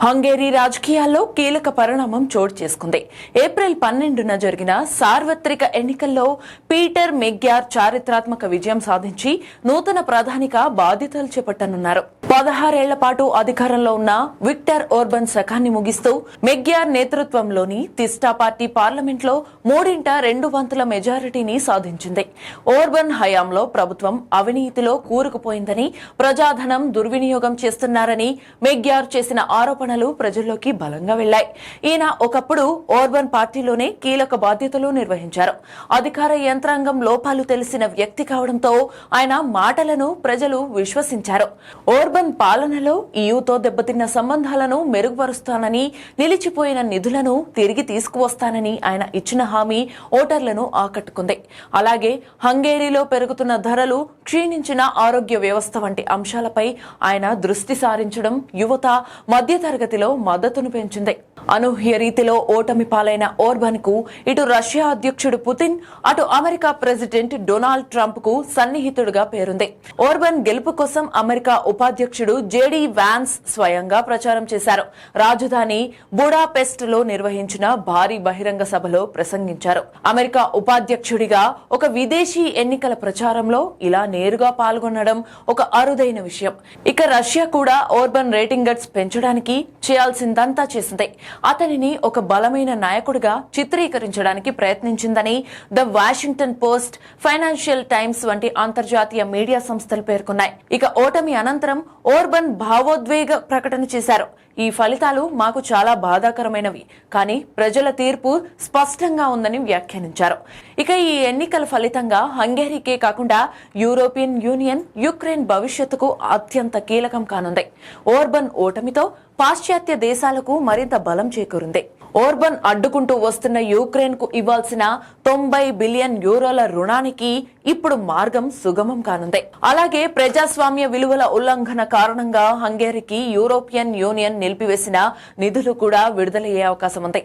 హంగేరీ రాజకీయాల్లో కీలక పరిణామం చోటు చేసుకుంది. ఏప్రిల్ 12న జరిగిన సార్వత్రిక ఎన్నికల్లో పీటర్ మెగ్యార్ చారిత్రాత్మక విజయం సాధించి నూతన ప్రధానిగా బాధ్యతలు చేపట్టనున్నారు. 16 ఏళ్ల పాటు అధికారంలో ఉన్న విక్టర్ ఓర్బన్ శకాన్ని ముగిస్తూ మెగ్యార్ నేతృత్వంలోని తిస్టా పార్టీ పార్లమెంట్లో 3/2 మెజారిటీని సాధించింది. ఓర్బన్ హయాంలో ప్రభుత్వం అవినీతిలో కూరుకుపోయిందని, ప్రజాధనం దుర్వినియోగం చేస్తున్నారని మెగ్యార్ చేసిన ఆరోపణలు ప్రజల్లోకి బలంగా వెళ్లాయి. ఈయన ఒకప్పుడు ఓర్బన్ పార్టీలోనే కీలక బాధ్యతలు నిర్వహించారు. అధికార యంత్రాంగం లోపాలు తెలిసిన వ్యక్తి కావడంతో ఆయన మాటలను ప్రజలు విశ్వసించారు. ఓర్బన్ పాలనలో ఈయూతో దెబ్బతిన్న సంబంధాలను మెరుగుపరుస్తానని, నిలిచిపోయిన నిధులను తిరిగి తీసుకువస్తానని ఆయన ఇచ్చిన హామీ ఓటర్లను ఆకట్టుకుంది. అలాగే హంగేరీలో పెరుగుతున్న ధరలు, క్షీణించిన ఆరోగ్య వ్యవస్థ వంటి అంశాలపై ఆయన దృష్టి సారించడం యువత, మధ్యతరగతిలో మద్దతును పెంచింది. అనూహ్య రీతిలో ఓటమి పాలైన ఓర్బన్ కు ఇటు రష్యా అధ్యక్షుడు పుతిన్, అటు అమెరికా ప్రెసిడెంట్ డొనాల్డ్ ట్రంప్ కు సన్నిహితుడుగా పేరుంది. ఓర్బన్ గెలుపు కోసం అమెరికా ఉపాధ్యక్షుడు జేడీ వాన్స్ స్వయంగా ప్రచారం చేశారు. రాజధాని బుడాపెస్ట్ లో నిర్వహించిన భారీ బహిరంగ సభలో ప్రసంగించారు. అమెరికా ఉపాధ్యక్షుడిగా ఒక విదేశీ ఎన్నికల ప్రచారంలో ఇలా నేరుగా పాల్గొనడం ఒక అరుదైన విషయం. ఇక రష్యా కూడా ఓర్బన్ రేటింగ్ గట్స్ పెంచడానికి చేయాల్సిందంతా చేసింది. అతనిని ఒక బలమైన నాయకుడిగా చిత్రీకరించడానికి ప్రయత్నించిందని the Washington Post, Financial Times వంటి అంతర్జాతీయ మీడియా సంస్థలు పేర్కొన్నాయి. ఇక ఓటమి అనంతరం ఓర్బన్ భావోద్వేగ ప్రకటన చేశారు. ఈ ఫలితాలు మాకు చాలా బాధాకరమైనవి, కానీ ప్రజల తీర్పు స్పష్టంగా ఉందని వ్యాఖ్యానించారు. ఇక ఈ ఎన్నికల ఫలితంగా హంగేరీకే కాకుండా యూరోపియన్ యూనియన్, యుక్రెయిన్ భవిష్యత్తుకు అత్యంత కీలకం కానుంది. ఓర్బన్ ఓటమితో పాశ్చాత్య దేశాలకు మరింత బలం చేకూరింది. ఓర్బన్ అడ్డుకుంటూ వస్తున్న యుక్రెయిన్ కు ఇవ్వాల్సిన 90 బిలియన్ యూరోల రుణానికి ఇప్పుడు మార్గం సుగమం కానుంది. అలాగే ప్రజాస్వామ్య విలువల ఉల్లంఘన కారణంగా హంగేరీకి యూరోపియన్ యూనియన్ నిలిపివేసిన నిధులు కూడా విడుదలయ్యే అవకాశం ఉంది.